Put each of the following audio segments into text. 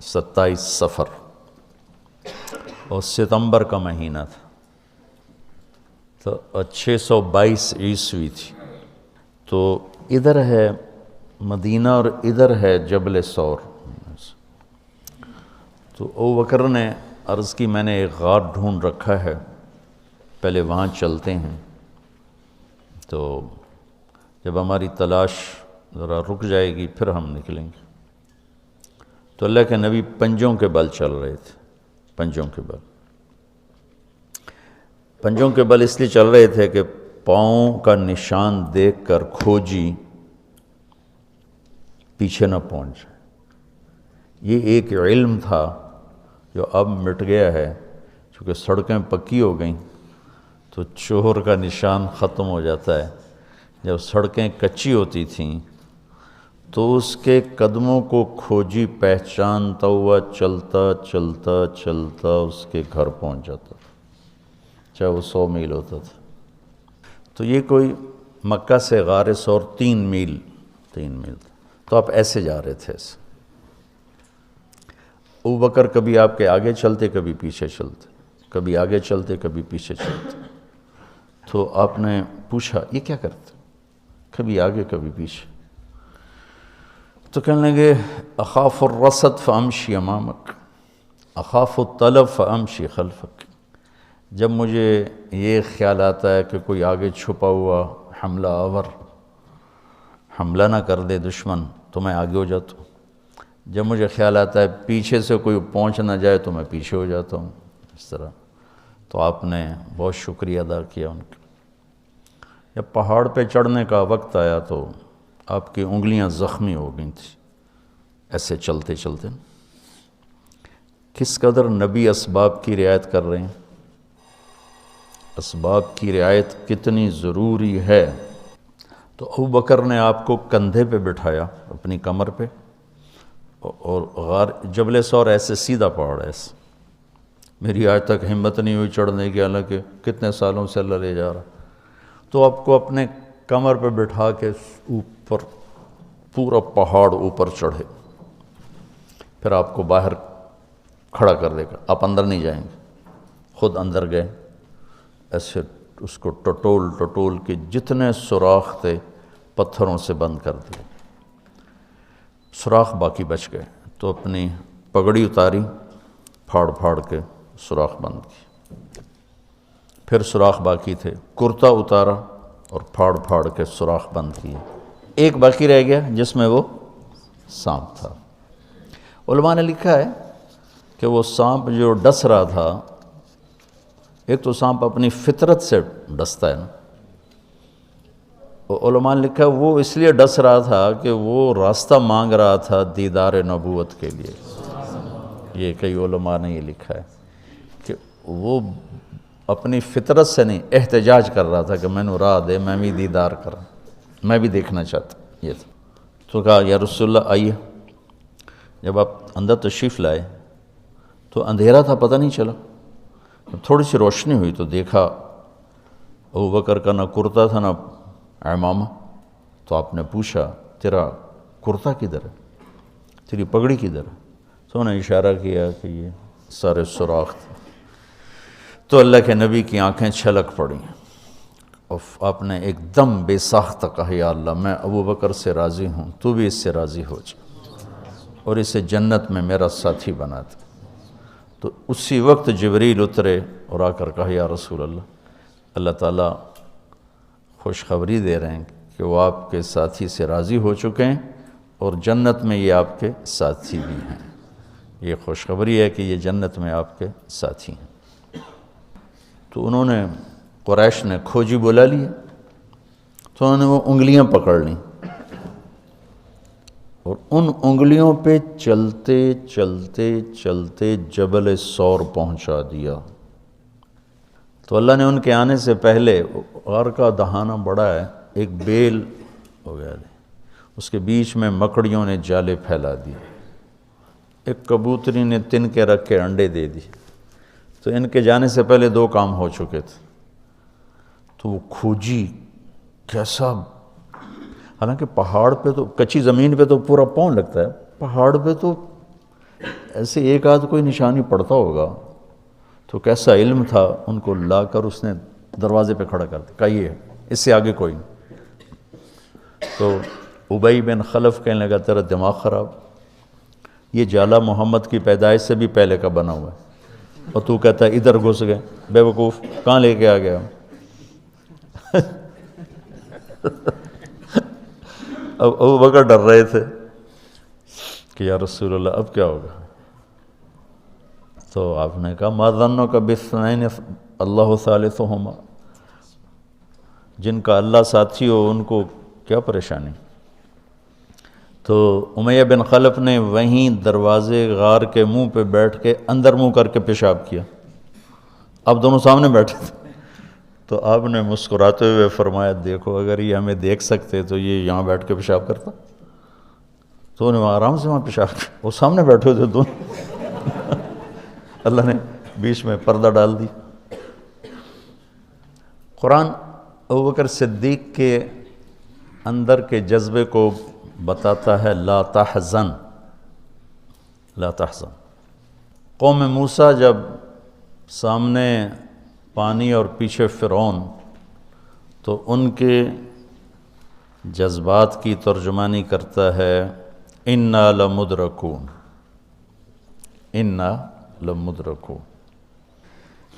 27 صفر اور ستمبر کا مہینہ تھا، تو 622 عیسوی تھی۔ تو ادھر ہے مدینہ اور ادھر ہے جبل ثور۔ تو ابو بکر نے عرض کی میں نے ایک غار ڈھونڈ رکھا ہے، پہلے وہاں چلتے ہیں، تو جب ہماری تلاش ذرا رک جائے گی پھر ہم نکلیں گے۔ تو اللہ کے نبی پنجوں کے بل چل رہے تھے، پنجوں کے بل۔ پنجوں کے بل اس لیے چل رہے تھے کہ پاؤں کا نشان دیکھ کر کھوجی پیچھے نہ پہنچ جائے۔ یہ ایک علم تھا جو اب مٹ گیا ہے، چونکہ سڑکیں پکی ہو گئیں تو چور کا نشان ختم ہو جاتا ہے۔ جب سڑکیں کچی ہوتی تھیں تو اس کے قدموں کو کھوجی پہچانتا ہوا چلتا چلتا چلتا اس کے گھر پہنچ جاتا تھا، چاہے وہ 100 میل ہوتا تھا۔ تو یہ کوئی مکہ سے غار ثور 3 میل تھا، تو آپ ایسے جا رہے تھے ایسے۔ ابو بکر کبھی آپ کے آگے چلتے کبھی پیچھے چلتے، کبھی آگے چلتے کبھی پیچھے چلتے۔ تو آپ نے پوچھا یہ کیا کرتے؟ کبھی آگے کبھی پیچھے۔ تو کہنے لگے اخاف الرصد فامشی امامک، اخاف الطلب فامشی خلفک۔ جب مجھے یہ خیال آتا ہے کہ کوئی آگے چھپا ہوا حملہ آور حملہ نہ کر دے دشمن تو میں آگے ہو جاتا ہوں، جب مجھے خیال آتا ہے پیچھے سے کوئی پہنچ نہ جائے تو میں پیچھے ہو جاتا ہوں، اس طرح۔ تو آپ نے بہت شکریہ ادا کیا ان کا۔ جب پہاڑ پہ چڑھنے کا وقت آیا تو آپ کی انگلیاں زخمی ہو گئی تھیں ایسے چلتے چلتے۔ کس قدر نبی اسباب کی رعایت کر رہے ہیں، اسباب کی رعایت کتنی ضروری ہے۔ تو ابو بکر نے آپ کو کندھے پہ بٹھایا اپنی کمر پہ، اور غار جبل ثور ایسے سیدھا پہاڑ ہے ایسے۔ میری آج تک ہمت نہیں ہوئی چڑھنے کی، حالانکہ کتنے سالوں سے اللہ لے جا رہا۔ تو آپ کو اپنے کمر پہ بٹھا کے اوپر پورا پہاڑ اوپر چڑھے، پھر آپ کو باہر کھڑا کر دے گا، آپ اندر نہیں جائیں گے۔ خود اندر گئے، ایسے اس کو ٹٹول ٹٹول کے جتنے سوراخ تھے پتھروں سے بند کر دیے، سوراخ باقی بچ گئے۔ تو اپنی پگڑی اتاری، پھاڑ پھاڑ کے سوراخ بند کی، پھر سوراخ باقی تھے، کرتا اتارا اور پھاڑ پھاڑ کے سوراخ بند کیے۔ ایک باقی رہ گیا جس میں وہ سانپ تھا۔ علماء نے لکھا ہے کہ وہ سانپ جو ڈس رہا تھا، ایک تو سانپ اپنی فطرت سے ڈستا ہے نا، علماء نے لکھا وہ اس لیے ڈس رہا تھا کہ وہ راستہ مانگ رہا تھا دیدار نبوت کے لیے۔ یہ کئی علماء نے یہ لکھا ہے کہ وہ اپنی فطرت سے نہیں، احتجاج کر رہا تھا کہ میں نے راہ دے، میں بھی دیدار کروں، میں بھی دیکھنا چاہتا۔ یہ تھا۔ تو کہا یا رسول اللہ آئیے۔ جب آپ اندر تشریف لائے تو اندھیرا تھا، پتہ نہیں چلا۔ تھوڑی سی روشنی ہوئی تو دیکھا ابو بکر کا نہ کرتا تھا نہ عمامہ۔ تو آپ نے پوچھا تیرا کرتا کدھر ہے، تیری پگڑی کدھر ہے؟ تو انہوں نے اشارہ کیا کہ یہ سارے سوراخ تھے۔ تو اللہ کے نبی کی آنکھیں چھلک پڑیں، اور آپ نے ایک دم بے ساختہ کہا یا اللہ میں ابو بکر سے راضی ہوں، تو بھی اس سے راضی ہو جا اور اسے جنت میں میرا ساتھی بنا دے۔ تو اسی وقت جبریل اترے اور آ کر کہا یا رسول اللہ، اللہ تعالیٰ خوشخبری دے رہے ہیں کہ وہ آپ کے ساتھی سے راضی ہو چکے ہیں اور جنت میں یہ آپ کے ساتھی بھی ہیں۔ یہ خوشخبری ہے کہ یہ جنت میں آپ کے ساتھی ہیں۔ تو انہوں نے قریش نے کھوجی بلا لیے، تو انہوں نے وہ انگلیاں پکڑ لیں اور ان انگلیوں پہ چلتے چلتے چلتے جبل ثور پہنچا دیا۔ تو اللہ نے ان کے آنے سے پہلے، غار کا دہانہ بڑا ہے، ایک بیل ہو گیا، اس کے بیچ میں مکڑیوں نے جالے پھیلا دیے، ایک کبوتری نے تن کے رکھ کے انڈے دے دی۔ تو ان کے جانے سے پہلے 2 کام ہو چکے تھے۔ تو وہ کھوجی کیسا، حالانکہ پہاڑ پہ تو کچی زمین پہ تو پورا پاؤں لگتا ہے، پہاڑ پہ تو ایسے ایک آدھ کوئی نشانی پڑتا ہوگا تو کیسا علم تھا، ان کو لا کر اس نے دروازے پہ کھڑا کر دیا، کہا یہ ہے، اس سے آگے کوئی نہیں۔ تو ابی بن خلف کہنے لگا تیرا دماغ خراب، یہ جالا محمد کی پیدائش سے بھی پہلے کا بنا ہوا ہے، اور تو کہتا ہے ادھر گھس گئے، بے وقوف کہاں لے کے آ گیا؟ اب ابو بکر ڈر رہے تھے کہ یا رسول اللہ اب کیا ہوگا؟ تو آپ نے کہا ما ظنک باثنین اللہ ثالثہما، جن کا اللہ ساتھی ہو ان کو کیا پریشانی؟ تو امیہ بن خلف نے وہیں دروازے غار کے منہ پہ بیٹھ کے اندر منہ کر کے پیشاب کیا، اب دونوں سامنے بیٹھے تھے۔ تو آپ نے مسکراتے ہوئے فرمایا دیکھو اگر یہ ہمیں دیکھ سکتے تو یہ یہاں بیٹھ کے پیشاب کرتا؟ تو انہوں نے آرام سے وہاں پیشاب کیا، وہ سامنے بیٹھے ہوئے تھے دونوں۔ اللہ نے بیچ میں پردہ ڈال دی۔ قرآن ابوبکر صدیق کے اندر کے جذبے کو بتاتا ہے، لا تحزن لا تحزن۔ قوم موسیٰ جب سامنے پانی اور پیچھے فرعون، تو ان کے جذبات کی ترجمانی کرتا ہے انا لمدرکون، انا لمدرکون۔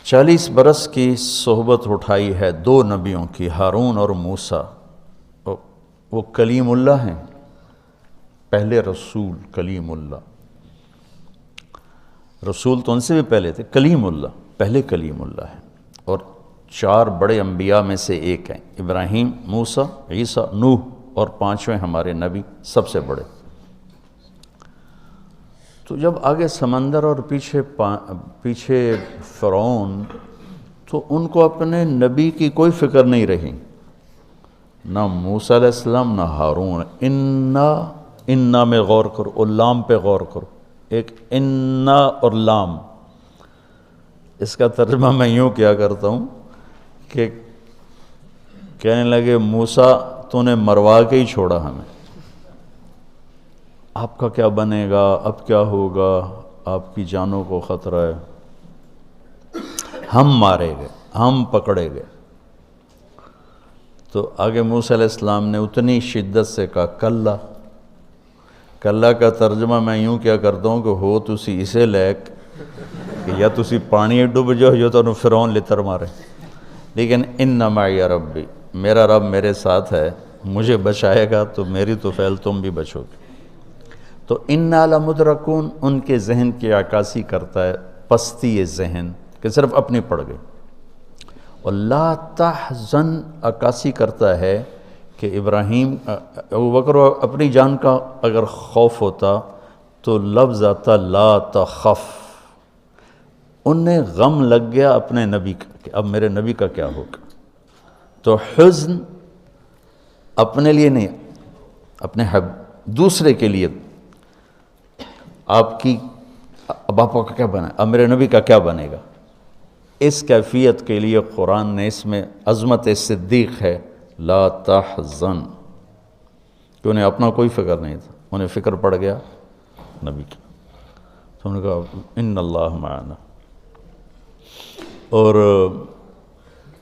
40 برس کی صحبت اٹھائی ہے دو نبیوں کی، ہارون اور موسیٰ۔ وہ کلیم اللہ ہیں، پہلے رسول کلیم اللہ، رسول تو ان سے بھی پہلے تھے، کلیم اللہ پہلے کلیم اللہ ہے، اور 4 بڑے انبیاء میں سے ایک ہیں، ابراہیم، موسیٰ، عیسیٰ، نوح، اور 5ویں ہمارے نبی سب سے بڑے۔ تو جب آگے سمندر اور پیچھے فرعون، تو ان کو اپنے نبی کی کوئی فکر نہیں رہی، نہ موسیٰ علیہ السلام نہ ہارون۔ انا میں غور کرو اور لام پہ غور کرو، ایک انا اور لام، اس کا ترجمہ میں یوں کیا کرتا ہوں کہ کہنے لگے موسیٰ تو نے مروا کے ہی چھوڑا ہمیں، آپ کا کیا بنے گا، اب کیا ہوگا، آپ کی جانوں کو خطرہ ہے، ہم مارے گئے، ہم پکڑے گئے۔ تو آگے موسیٰ علیہ السلام نے اتنی شدت سے کہا کلا۔ کلا کا ترجمہ میں یوں کیا کرتا ہوں کہ ہو تسی اسے لیک کہ یا تسی پانی ڈوب جاؤ یا تو فرعون لتر مارے، لیکن ان معی ربی، میرا رب میرے ساتھ ہے، مجھے بچائے گا تو میری تو فعل تم بھی بچو گے۔ تو انا لمدرکون ان کے ذہن کی عکاسی کرتا ہے، پستی ذہن کہ صرف اپنی پڑ گئی، اور لا تحزن عکاسی کرتا ہے کہ ابراہیم ابوبکر اپنی جان کا اگر خوف ہوتا تو لفظ آتا لا تخف، انہیں غم لگ گیا اپنے نبی کا کہ اب میرے نبی کا کیا ہوگا۔ تو حزن اپنے لیے نہیں، اپنے دوسرے کے لیے، آپ کی اب آپ کا کیا بنا، اب میرے نبی کا کیا بنے گا، اس کیفیت کے لیے قرآن نے اس میں عظمت صدیق ہے، لا تحزن، کہ انہیں اپنا کوئی فکر نہیں تھا، انہیں فکر پڑ گیا نبی کی۔ تو انہوں نے کہا ان اللہ معنا، اور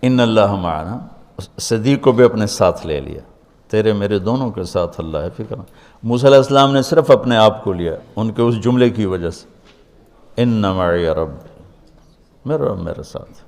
ان اللہ معنا صدیق کو بھی اپنے ساتھ لے لیا، تیرے میرے دونوں کے ساتھ اللہ ہے، فکر۔ موسیٰ علیہ السلام نے صرف اپنے آپ کو لیا ان کے اس جملے کی وجہ سے، ان معی ربی، میرا رب میرے ساتھ۔